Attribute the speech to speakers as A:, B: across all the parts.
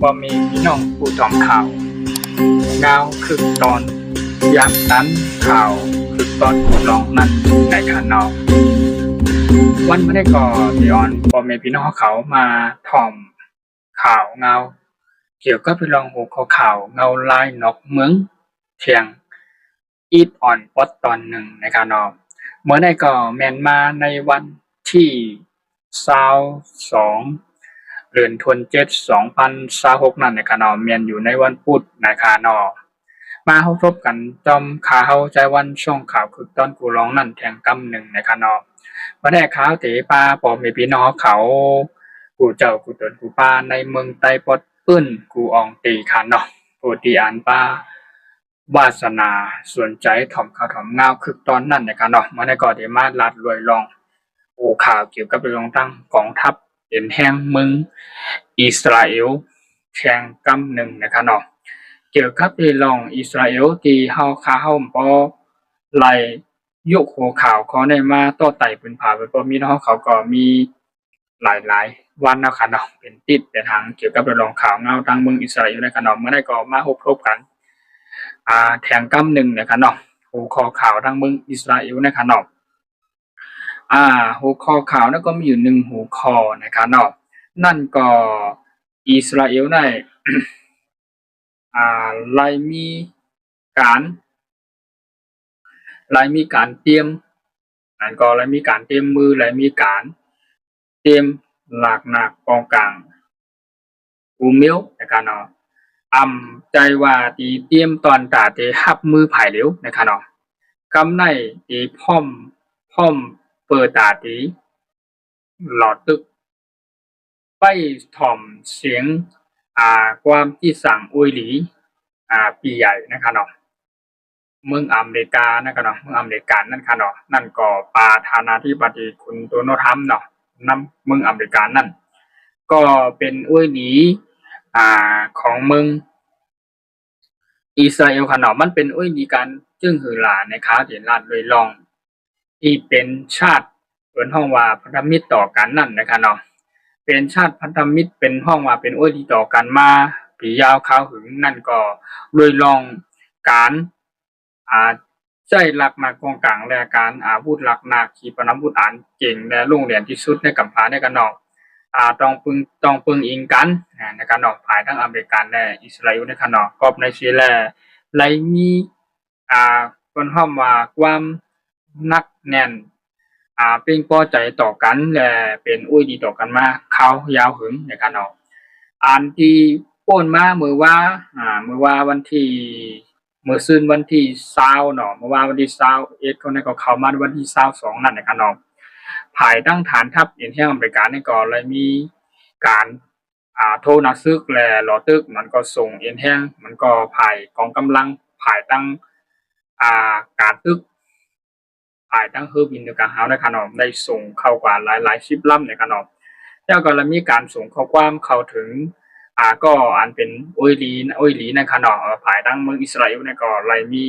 A: บ่มีพี่น้องผู้ทอมข่าวเงาคือตอนยามนั้นข่าวคือตอนผู้ร้องนั้นในขานอกวันไม่ได้ก่อที่ออนบ่มีพี่น้องเขามาทอมข่าวเงาเกี่ยวกับพี่รองหัวข้อข่าวเงาลายนกเมืองเทียงอีดอ่อนปอดตอนหนึ่งในขานอกเมื่อได้ก่อแมนมาในวันที่22เดือนธันวาคม2026นั่นในขานอกแมนอยู่ในวันพุธในขานอกมาเข้าพบกันจอมข่าวใจวันช่วงข่าวคือตอนกูร้องนั่นแทงกำหนึ่งในขานอกมาได้ข่าวเตปาปอมีพี่น้องเขากูเจ้ากูตนกูปาในเมืองไต้ปอดปื้นกูอองตีขานอกกูตีอ่านปาวาสนาสนใจถ่อมข่าวถ่อมเงาคือตอนนั้นในขานอกมาได้ก่อที่มาลัดรวยลองโอข่าวเกี่ยวกับเรื่องตั้งกองทัพเห็นแห่งเมืองอิสราเอลแข่งกำหนึ่งในขานอกเกี่ยวกับเรื่องอิสราเอลที่เฮาข่าวปอไล่ยกหัวข่าวเขาได้มาต่อไต่เป็นผ่าไปบ่มีเนาะเขาก็มีหลายๆวันนะคะเนาะเป็นติดแต่ทางเกี่ยวกับเรื่องข่าวเงาทางเมืองอิสราเอลในขณะเมื่อได้ก็มาพบกันแทงกำหนึ่งนะคะเนาะหัวข้อข่าวทางเมืองอิสราเอลนะคะเนาะหัวข้อข่าวนั้นก็มีอยู่1หัวข้อนะคะเนาะนั่นก็อิสราเอลได้ไล่มีการเตรียมนั่นก็ไล่มีการเตรียมมือไล่มีการเตรียมหลากหนักกองกลางอูมิวนะคะเนาะใจว่าตีเตรียมตอนตาตีฮับมือไผ่เหลวนะคะเนาะกำในตีพร้อมเปิดตาตีหลอดตึกไปถ่อมเสียงความที่สั่งอุยหลีปีใหญ่นะคะเนาะเมืองอเมริกานะคะเนาะเมืองอเมริกันนั่นค่ะเนาะนั่นก็ประธานาธิบดีคุณโดนัลด์ทรัมป์เนาะนำเมืองอเมริกันนั่นก็เป็นอุยหลีของเมืองอิสราเอลค่ะเนาะมันเป็นอุยหลีการจึงหือหลาในค้าเดียนลาดเลยลองที่เป็นชาติเป็นห้องว่าพันธมิตรต่อกันนั่นนะคะเนาะเป็นชาติพันธมิตรเป็นห้องว่าเป็นอุยหลีต่อกันมาปียาวข้าวหึงนั่นก็เลยลองการใจหลักมากองกลางและการอาวุธหลักนาขีปนาวุธเก่งและโรงเรียนที่สุดในกัมพูชาในกันนอกต้องปึงอิงกันในการนอกภายทั้งอเมริกันและอิสราเอลในกันนอกก็ในซีแลไลมีคนห้อมว่าความนักแน่นเป็นพอใจต่อกันและเป็นอุ้ยดีต่อกันมาเขายาวหึงในกันนอกที่ป้นมาเมื่อว่าวันที่เมื่อซื่นวันที่20เนาะเมื่อว่าวันที่21คนนั้นก็เข้ามาวันที่22นั่นนะครับเนาะภายตั้งฐานทัพอินเดียอเมริกานี่ก็เลยมีการโทนักซึกและหลอตึกมันก็ส่งเอ็นแห้งมันก็ภายกองกำลังภายตั้งการตึกภายตั้งเฮอร์บินในการเฮาในขนมได้ส่งเข้ากว่าหลาย10ลำในขนมแล้วก็เลยมีการส่งข้อความเข้าถึงก็อันเป็นอุยลีนะคะเนาะภายตั้งเมืองอิสราเอลเนี่ยก็เลยมี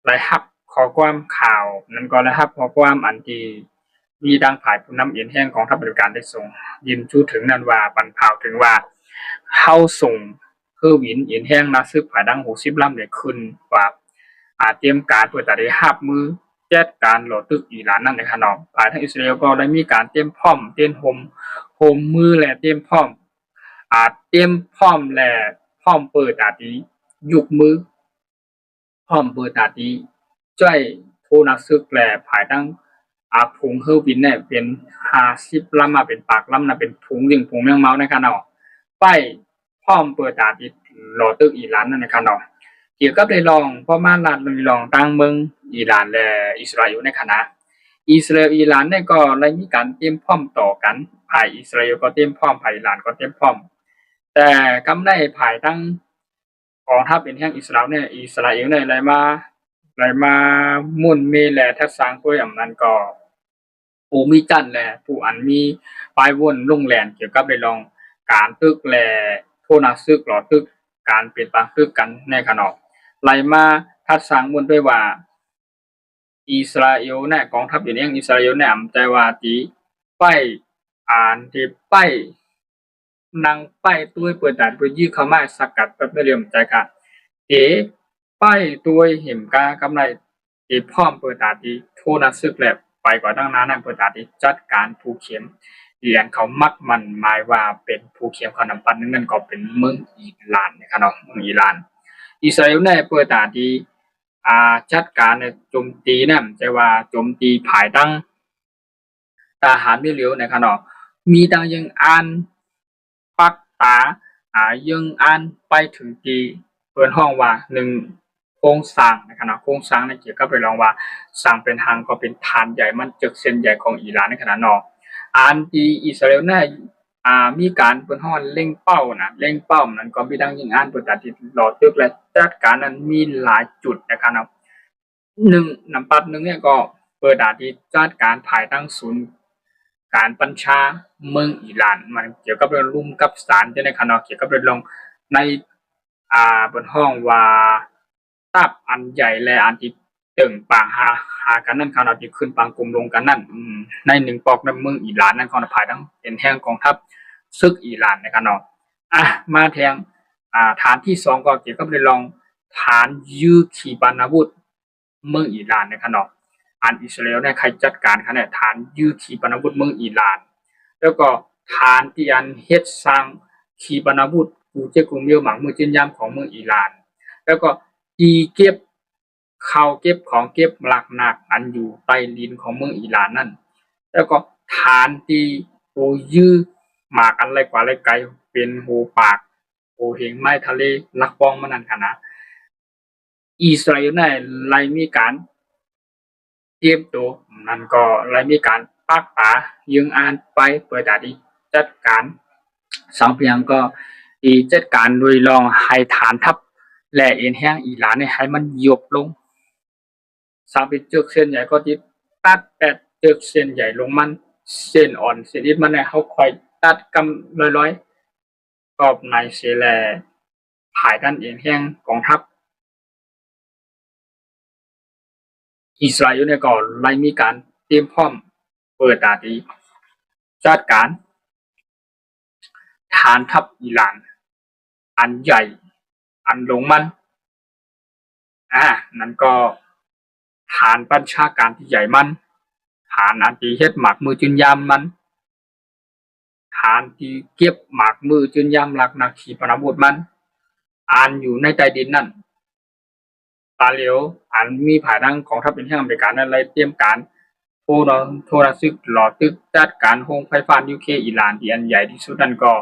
A: รายรับข้อความข่าวนั้นก็รายรับข้อความอันที่มีดังภายผู้นำเอ็นแห่งของทัพบริการได้ส่งยินชูถึงนั้นว่าปันเผาถึงว่าเฮาส่งเฮอร์วินเอ็นแห่งนะซึกภายดัง60ลำเนี่ยขึ้นว่าเตรียมการเพื่อจะได้รับมือจัดการโหลดตึกอิหร่านนั่นนะคะเนาะภายทางอิสราเอลก็ได้มีการเตรียมพร้อมเตรียมโฮมมือและเตรียมพร้อมเตรียมพร้อมและพร้อมเปิดตียุกมือพร้อมเปิดตีจ้อยโทนักซึกและภายตั้งพุงเฮอร์วินเนี่ยเป็น50ลำมาเป็นปากลำนะเป็นพุงดิ่งพุงเมืองเมานะคะเนาะไปพร้อมเปิดตีโหลดตึกอิหร่านนั่นนะคะเนาะเกี่ยวกับได้ลองประมาณล้านลองตั้งเมืองอิหร่านและอิสราเอลในคณะอิสราเอลอิหร่านเนี่ยก็ได้มีการเตรียมพร้อมต่อกันภายอิสราเอลก็เตรียมพร้อมภายอิหร่านก็เตรียมพร้อมแต่กำได้ภายตั้งกองทัพเป็นแห่งอิสราเอลเนี่ยอะไรมามุ่นเมและทัศน์ก็อย่างนั้นก็ผู้มีจันและผู้อันมีป้ายวนลงแลนเกี่ยวกับได้ลองการตึกและโทนักซึกหลอตึกการเปลี่ยนแปลงตึกกันในขณะไหลมาทัดสางบนด้วยว่าอิสราเอลเนี่ยกองทัพอยู่ในอิสราเอลเนี่ยใจว่าตีไปที่ไป นางป้ายตัวเปิดด่านเปิดยื้อเข้ามาสกัดแบบไม่เรียมใจค่ะเอ๋ป้ายตัวเห็มกากำไรเอ๋พร้อมเปิดด่านที่โทนัซึกแหละไปกว่าตั้งนานนั่นเปิดด่านที่จัดการภูเข็มเหรียญเขามักมันหมายว่าเป็นภูเข็มขนมปังนั่นก็เป็นเมืองอิหร่านนะครับเนาะเมืองอิหร่านอิสราเอลในเปิดด่านที่จัดการโจมตีนั่นจะว่าโจมตีภายตั้งทหารไม่เหลียวนะครับเนาะมีดังยังอ่านปักตายังอ่านไปถึงที่เปิดห้องว่าหนึ่งโครงสร้างนะครับเนาะโครงสร้างในเกี่ยวกับไปลองว่าสร้างเป็นทางก็เป็นฐานใหญ่มันจึกเส้นใหญ่ของอิหร่านในขณะเนาะอ่านที่อิสราเอลเนี่ยมีการเปิดห้องเล็งเป้านะเล็งเป้านั้นก็มีดังยิงอ่านเปิดตัดที่หลอดตึกและจัดการนั้นมีหลายจุดนะครับเนาะหนึ่งนำปัดหนึ่งเนี่ยก็เปิดด่านที่จัดการภายตั้งศูนย์การบัญชาเมืองอิหร่านมันเกี่ยวกับเรื่องลุ่มกับสารที่ในคณะเกี่ยวกับเรื่องในบนห้องว่าตับอันใหญ่และอันที่ตึงปางหากันนั่นคณะที่ขึ้นปางกลุ่มลงกันนั่นในหนึ่งปอกในเมืองอิหร่านนั่นคณะภายทั้งเป็นแห่งกองทัพซึกอิหร่านในคณะมาแทงฐานที่สองก็เกี่ยวกับเรื่องฐานยูขีปนาวุธเมืองอิหร่านในคณะอันอิสราเอลเนี่ยใครจัดการคะเนี่ยฐานยูขีปนาวุธเมืองอิหร่านแล้วก็ฐานที่อันเฮ็ดสร้างขีปนาวุธกูเจกุมเมียวหมังมือเจนยามของเมืองอิหร่านแล้วก็อีเก็บข้าวเก็บของเก็บหลักหนักอันอยู่ใต้ดินของเมืองอิหร่านนั่นแล้วก็ฐานที่โอยื้อหมากอันไรกว่าไรไกลเป็นโหปากโอเหงไม้ทะเลลักป้องมันนั่นค่ะนะอิสราเอลเนี่ยไล่มีการเตรียมตัวนั่นก็ไล่มีการปักป่ายึงอ่านไปเปิดดีจัดการสองเพียงก็ดีจัดการโดยลองให้ฐานทัพและเอ็นแห้งอิหร่านเนี่ยให้มันหยบลงสามเป็นจึกเส้นใหญ่ก็ที่ตัดแปดจึกเส้นใหญ่ลงมันเส้นอ่อนเส้นนิดมันเนี่ยเขาคอยตัดกำร้อยๆกอบในเสแลผายด้านเอ็นแห้งกองทัพอิสราเอลเนี่ยก็ไล่มีการเตรียมพร้อมเปิดดีจัดการฐานทัพอิหร่านอันใหญ่อันลงมันนั่นก็ฐานบัญชาการที่ใหญ่มันฐานอันที่เฮ็ดหมากมือจุนยามมันฐานที่เก็บหมากมือจุนยามหลักนักขีปนาวุธมันอันอยู่ในใต้ดินนั่นตาเหลียวอันมีผาดังของทัพเป็นแห่งอเมริกานั่นเลยเตรียมการโทรศึกหลอดตึกจัดการโรงไฟฟ้านิวเคลียร์อิหร่านที่อันใหญ่ที่สุดนั่นก็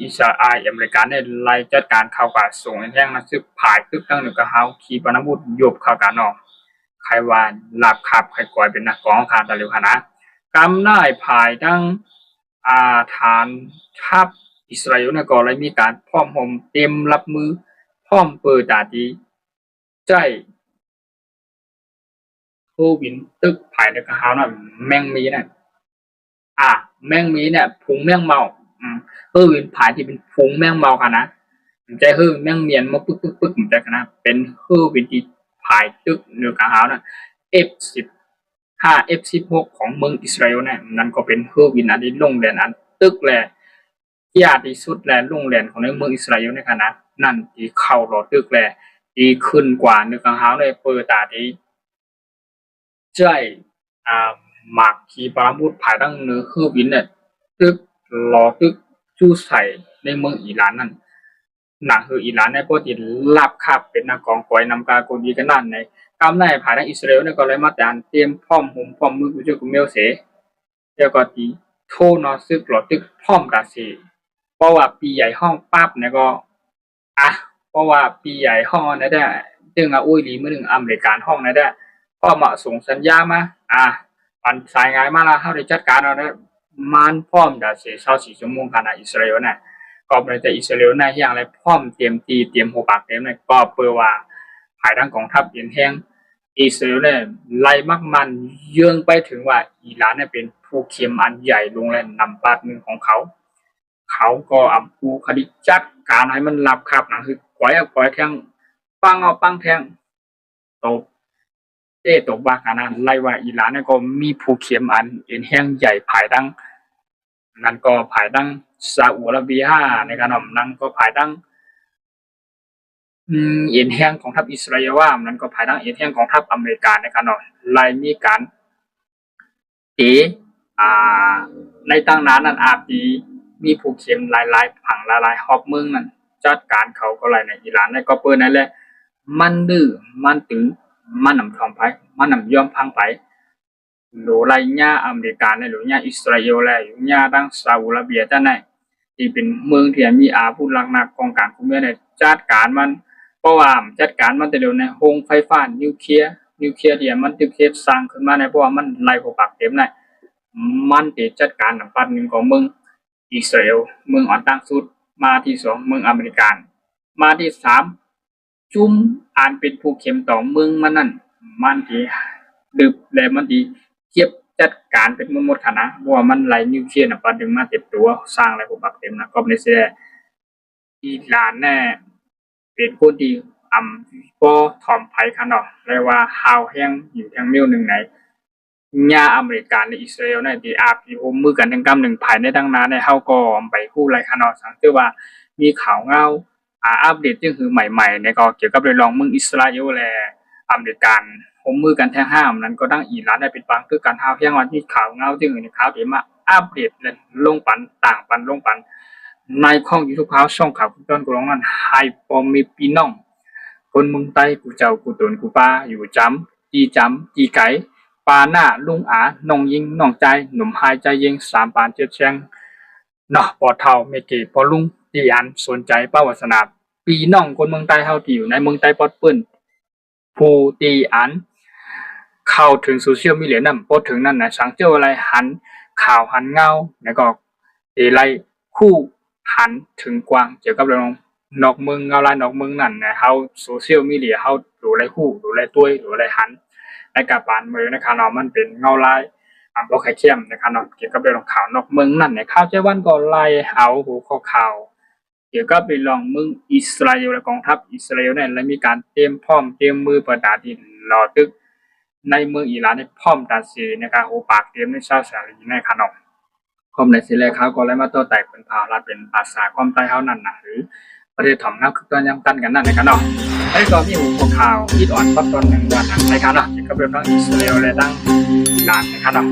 A: อิสราเอลอเมริกาเนี่ยไล่จัดการเข้ากับส่งแห่งนักศึกผายตึกตั้งหนึ่งกระเฮาขีปนาวุธยบเข้ากันออกใครวานลาบขับใครก่อยเป็นนักกองขาดตะลิวคณะกำน่ายภายทั้งฐานทัพอิสราเอลเนี่ยก็เลยมีการพร้อมห่มเต็มรับมือพร้อมเปิดดาดีใจโควินตึกภายในกระเฮาน่ะแมงมีน่ะแมงมีเนี่ยพุงแมงเมาวินภายที่เป็นพุงแมงเมากันนะใจแมงเมียนมาปึ๊กมันจะกันนะเป็นวินที่ภายตึกเนื้อกระเฮาน่ะ F15 F16 ของเมืองอิสราเอลเนี่ยนั่นก็เป็นวินอันนี้ลงแดนอันตึกแลยากที่สุดแลลงแดนของในเมืองอิสราเอลในขณะนั่นที่เข้ารอตึกแลดีขึ้นกว่าเนื้อกระเฮาในเปิดตาที่ใจหมากขีปรามุดภายตั้งเนื้อวินเนี่ยตึกรอตึกจู้ใส่ในเมืองอิหร่านนั่นหนักอิหร่านในปกติลาบคาบเป็นนักกองกอยนำกาโกดีกันนั่นในกำในภายในอิสราเอลเนี่ยก็เลยมาแต่เตรียมพร้อมหุ่มพร้อมมือกุจกุเมลเสแล้วก็ตีโทนอซึกหลอตึกพร้อมกาเสเพราะว่าปีใหญ่ห้องปั๊บเนี่ยก็เพราะว่าปีใหญ่ห้องนั่นได้จึงอุ้ยหลีมือหนึ่งอเมริกันห้องนั่นได้ก็มาส่งสัญญามาปันสายงานมาแล้วเขาได้จัดการเอาได้มันพร้อมจะเสีย24 ชั่วโมงกันอิสราเอลน่ะก็เป็นแต่อิสราเอลน่ะอย่างไรพร้อมเตรียมตีเตรียมหัวปากเตรียมเนี่ยก็เปิดว่าภายทางกองทัพเย็นแห้งอิสราเอลเนี่ยไล่มักมันเยื่องไปถึงว่าอิหร่านเนี่ยเป็นผู้เข็มอันใหญ่ลงและนำปาดมือของเขาก็อำผู้คดีจัดการให้มันรับครับนะคือก้อยแทงปังแทงตบตกว่ากันนะไล่ว่าอิหร่านเนี่ยก็มีผู้เข็มอันเอ็นแห้งใหญ่ภายดังนั่นก็ภายดัง ซาอุดิอาระเบียนะครับเนาะนั่นก็ภายตั้งเอ็นแห้งของทัพอิสราเอลว่านั้นก็ภายตั้งเอ็นแห้งของทัพอเมริกานะครับเนาะไล่มีการเตะในตั้งนั้นนั้นอาจมีผู้เข็มหลายๆผังหลายๆฮอบเมืองนั้นจัดการเขาก็ไล่ในอิหร่านในก็เปิ้นนั่นแหละมันดื้อมันตึงมันนำทองไปมันนำยอมพังไปหรือไรญ่าอเมริกาในหรือญ่าอิสราเอลและอยู่ญ่าดังซาอุดิอาระเบียจ้าไหนที่เป็นเมืองที่มีอาวุธหนักๆกองการคุมเมืองในจัดการมันเพราะว่าจัดการมันแต่เดียวในโรงไฟฟ้านิวเคลียร์ที่มันตึกเฮ็ดสร้างขึ้นมาในเพราะว่ามันไล่พวกปากเต็มในมันติจัดการนำปันหนึ่งของเมืองอิสราเอลเมืองอ่อนตั้งสุดมาที่สองเมืองอเมริกันมาที่สามจุ่มอ่านเป็นผู้เข้มต่อเมืองมันนั่นมันที่ดึบและมันที่เก็บจัดการเป็นหมดขนาดว่ามันไหลนิวเคลียร์นะปันดึงมาเต็มตัวสร้างอะไรพวกปากเต็มนะก็ไม่ใช่อิหร่านแน่เป็นคนที่ก็ถ่อมไผ่ขนาดเรียกว่าฮาวแห้งอยู่ทางมิวหนึ่งไหนญาอเมริกันและอิสราเอลในที่อาพีโฮมมือกันทั้งกำหนึ่งภายในตั้งนานในเฮาก็ไปคู่ไรขนาดสังเกตว่ามีข่าวเงาอัปเดตที่คือใหม่ๆในก็เกี่ยวกับเรื่องเมืองอิสราเอลและอเมริกันโฮมมือกันแท้ห้ามนั้นก็ตั้งอิหร่านได้เป็นบางคือการฮาวแห้งวันที่ข่าวเงาที่อื่นในข่าวที่มาอัปเดตและลงปันต่างปันลงปันในข้องยูทูบข่าวช่องข่าวคุณต้นกุลงนั้นไฮปอมีปีน้องคนเมืองใต้กูเจ้ากูตนกูป้าอยู่จำจีไก่ปาหน้าลุงน้องยิงน้องใจหนุ่มหายใจยิงสามปานเจ็ดแชงเนาะปอเท่าเมเกพอลุงตีอันสนใจป้าวาสนาปีน้องคนเมืองใต้เฮาที่อยู่ในเมืองใต้ปอดปื้นผู้ตีอันเข้าถึงโซเชียลมีเดียนั่นพอถึงนั่นนะสังเจ้าอะไรหันข่าวหันเงาแล้วก็อะไรคู่หันถึงกว้างเกี่ยวกับเรื่องนอกเมืองเงาลายนอกเมืองนั่นนะเฮาโซเชียลมีเดียเฮาดูอะไรคู่ดูอะไรตัวดูอะไรหันในกับปานมือนะครับเนาะมันเป็นเงาลายบ่ไข่เข้มนะครับเนาะเกี่ยวกับเรื่องข่าวนอกเมืองนั่นเนี่ยข่าวใจวันก็ไล่เอาหูข้อข่าวเกี่ยวกับเรื่องเมืองอิสราเอลและกองทัพอิสราเอลเนี่ยและมีการเตรียมพร้อมเตรียมมือประดาที่รอตึกในเมืองอิหร่านในพร้อมตัดสินนะครับโอปากเตรียมในชาวสาลีในขนมความในสิแลเขาก็เลยมาตัวแตกเป็นภารัฐเป็นภาษาความใต้เฮานั่นน่ะหรือประเทศถ่อมเงาคือตัวยังกันกันนั่นนะครับเนาะไอ้ก็มีหัวข่าวที่อ่อนปั๊บตอนหนึ่งวันนั้นนะครับเนาะเกี่ยวกับเรื่องอิสราเอลและดังด่านนะครับเนาะ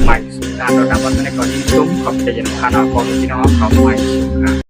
A: ใหม่สุดด่านโดยการวันนี้ก็ยิ่งตุ้มขอบใจนะครับเนาะขอพี่น้องเขาใหม่สุดครับ